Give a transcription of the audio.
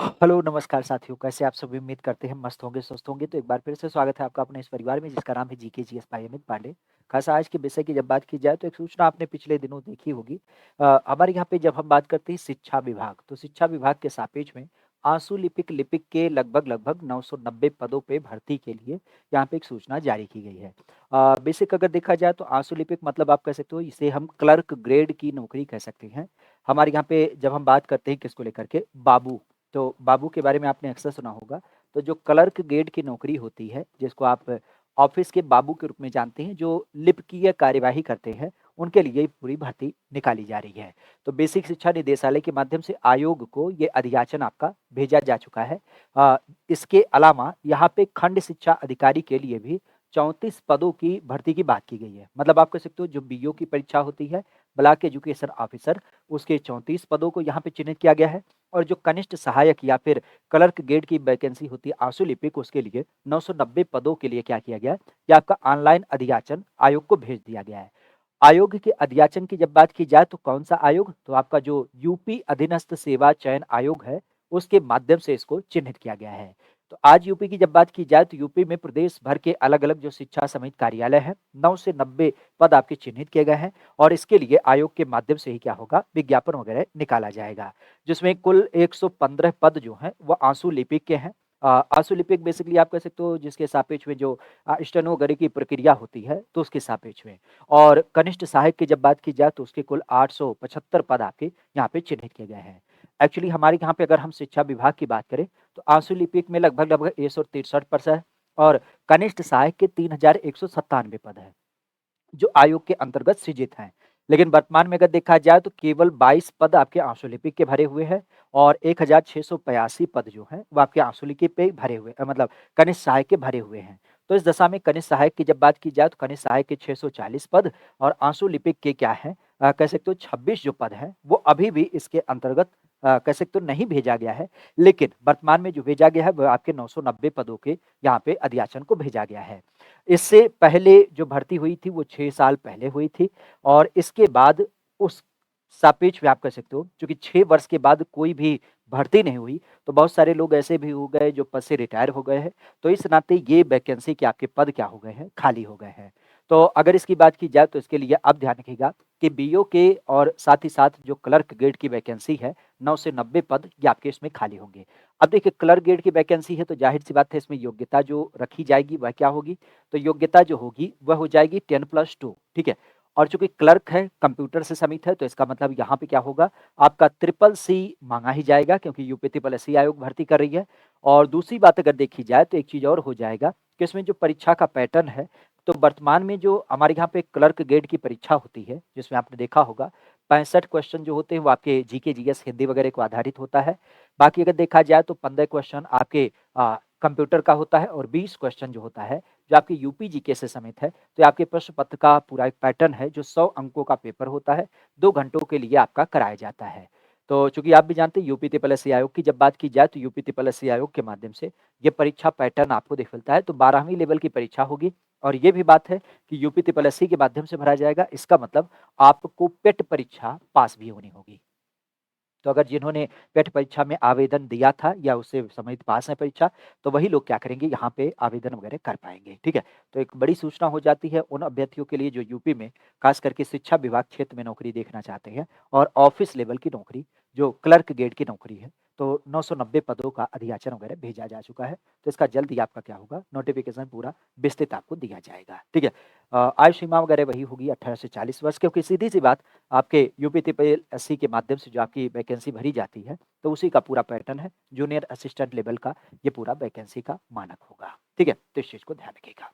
Hello, नमस्कार साथियों, कैसे आप सभी? उम्मीद करते हैं मस्त होंगे, स्वस्थ होंगे। तो एक बार फिर से स्वागत है आपका अपने इस परिवार में जिसका नाम है GK GS by Amit Pandey. खास आज के विषय की जब बात की जाए तो एक सूचना आपने पिछले दिनों देखी होगी। हमारे यहाँ पे जब हम बात करते हैं शिक्षा विभाग, तो शिक्षा विभाग के सापेक्ष में आंसू लिपिक के लगभग 990 पदों पे भर्ती के लिए यहाँ पे एक सूचना जारी की गई है। बेसिक अगर देखा जाए तो आंसू लिपिक मतलब आप कह सकते हो इसे हम क्लर्क ग्रेड की नौकरी कह सकते हैं। हमारे यहाँ पे जब हम बात करते हैं किसको लेकर के, बाबू, तो बाबू के बारे में आपने अक्सर सुना होगा। तो जो क्लर्क ग्रेड की नौकरी होती है, जिसको आप ऑफिस के बाबू के रूप में जानते हैं, जो लिपिकीय कार्यवाही करते हैं, उनके लिए ये पूरी भर्ती निकाली जा रही है। तो बेसिक शिक्षा निदेशालय के माध्यम से आयोग को ये अधियाचन आपका भेजा जा चुका है। इसके अलावा यहाँ पे खंड शिक्षा अधिकारी के लिए भी 34 पदों की भर्ती की बात की गई है। मतलब आप कह सकते हो जो बीओ की परीक्षा होती है, ब्लॉक एजुकेशन ऑफिसर, उसके 34 पदों को यहाँ पे चिन्हित किया गया है। और जो कनिष्ठ सहायक या फिर क्लर्क ग्रेड की वैकेंसी होती है आंसू लिपिक, उसके लिए 990 पदों के लिए क्या किया गया है कि आपका ऑनलाइन अधियाचन आयोग को भेज दिया गया है। आयोग के अधियाचन की जब बात की जाए तो कौन सा आयोग, तो आपका जो यूपी अधीनस्थ सेवा चयन आयोग है, उसके माध्यम से इसको चिन्हित किया गया है। तो आज यूपी की जब बात की जाए तो यूपी में प्रदेश भर के अलग अलग जो शिक्षा समिति कार्यालय है, 9 से 90 पद आपके चिन्हित किए गए हैं। और इसके लिए आयोग के माध्यम से ही क्या होगा, विज्ञापन वगैरह निकाला जाएगा, जिसमें कुल 115 पद जो हैं वो आंसू लिपिक के हैं। आंसू लिपिक बेसिकली आप कह सकते हो जिसके सापेक्ष में जो स्टेनोग्राफी की प्रक्रिया होती है, तो उसके सापेक्ष में। और कनिष्ठ सहायक की जब बात की जाए तो उसके कुल 875 पद आपके यहाँ पे चिन्हित किए गए हैं। एक्चुअली हमारे यहाँ पे अगर हम शिक्षा विभाग की बात करें तो आंसू लिपिक में लगभग 163 पद है। और कनिष्ठ सहायक के 3197 पद है जो आयोग के अंतर्गत सृजित हैं। लेकिन वर्तमान में अगर देखा जाए तो केवल 22 पद आपके आंसू लिपिक के भरे हुए हैं। और 1682 पद जो हैं वो आपके आंसू लिपिक पे भरे हुए मतलब कनिष्ठ सहायक के भरे हुए हैं। तो इस दशा में कनिष्ठ सहायक की जब बात की जाए तो कनिष्ठ सहायक के 640 पद और आंसू लिपिक के क्या है, कह सकते हो 26 जो पद हैं वो अभी भी इसके अंतर्गत कह सकते हो नहीं भेजा गया है। लेकिन वर्तमान में जो भेजा गया है वो आपके 990 पदों के यहाँ पे अधियाचन को भेजा गया है। इससे पहले जो भर्ती हुई थी वो 6 साल पहले हुई थी। और इसके बाद उस सापेक्ष में आप कह सकते हो क्योंकि 6 वर्ष के बाद कोई भी भर्ती नहीं हुई, तो बहुत सारे लोग ऐसे भी हो गए जो पद से रिटायर हो गए हैं। तो इस नाते ये वैकेंसी के आपके पद क्या हो गए हैं, खाली हो गए हैं। तो अगर इसकी बात की जाए तो इसके लिए आप ध्यान रखिएगा कि बीओ के और साथ ही साथ जो क्लर्क ग्रेड की वैकेंसी है, 9 से 90 पद ये आपके इसमें खाली होंगे। अब देखिए क्लर्क ग्रेड की वैकेंसी है तो जाहिर-सी बात है इसमें योग्यता जो रखी जाएगी वह क्या होगी? तो योग्यता जो होगी वह हो जाएगी 10+2, ठीक है? और चूँकि क्लर्क है, कंप्यूटर से समित है, तो इसका मतलब यहाँ पे क्या होगा, आपका ट्रिपल सी माँगा ही जाएगा क्योंकि यूपी ट्रिपल एससी आयोग भर्ती कर रही है। और दूसरी बात अगर देखी जाए तो एक चीज़ और हो जाएगा कि इसमें जो परीक्षा का पैटर्न है, तो वर्तमान में जो हमारे यहाँ पे क्लर्क ग्रेड की परीक्षा होती है, जिसमें आपने देखा होगा 65 क्वेश्चन जो होते हैं वो आपके जीके, जीएस, हिंदी वगैरह को आधारित होता है। बाकी अगर देखा जाए तो 15 क्वेश्चन आपके कंप्यूटर का होता है और 20 क्वेश्चन जो होता है, जो आपके यूपी जीके से समित है। तो ये आपके प्रश्न पत्र का पूरा एक पैटर्न है जो 100 अंकों का पेपर होता है, 2 घंटों के लिए आपका कराया जाता है। तो चूँकि आप भी जानते हैं यूपी ट्रिपल एससी आयोग की जब बात की जाए तो यूपी ट्रिपल एससी आयोग के माध्यम से ये परीक्षा पैटर्न आपको दिख मिलता है। तो 12वीं लेवल की परीक्षा होगी। और ये भी बात है कि यूपी ट्रिपल एससी के माध्यम से भरा जाएगा। इसका मतलब आपको पेट परीक्षा पास भी होनी होगी। तो अगर जिन्होंने पेट परीक्षा में आवेदन दिया था या उससे समित पास है परीक्षा, तो वही लोग क्या करेंगे, यहाँ पे आवेदन वगैरह कर पाएँगे, ठीक है? तो एक बड़ी सूचना हो जाती है उन अभ्यर्थियों के लिए जो यूपी में खास करके शिक्षा विभाग क्षेत्र में नौकरी देखना चाहते हैं और ऑफिस लेवल की नौकरी, जो क्लर्क ग्रेड की नौकरी है, तो 990 पदों का अधियाचन वगैरह भेजा जा चुका है। तो इसका जल्द ही आपका क्या होगा, नोटिफ़िकेशन पूरा विस्तृत आपको दिया जाएगा, ठीक है? आयु सीमा वगैरह वही होगी 18 से 40 वर्ष, क्योंकि सीधी-सी बात आपके यूपी ट्रिपल एससी के माध्यम से जो आपकी वैकेंसी भरी जाती है, तो उसी का पूरा पैटर्न है। जूनियर असिस्टेंट लेवल का ये पूरा वैकेंसी का मानक होगा, ठीक है? तो इस चीज़ को ध्यान रखिएगा।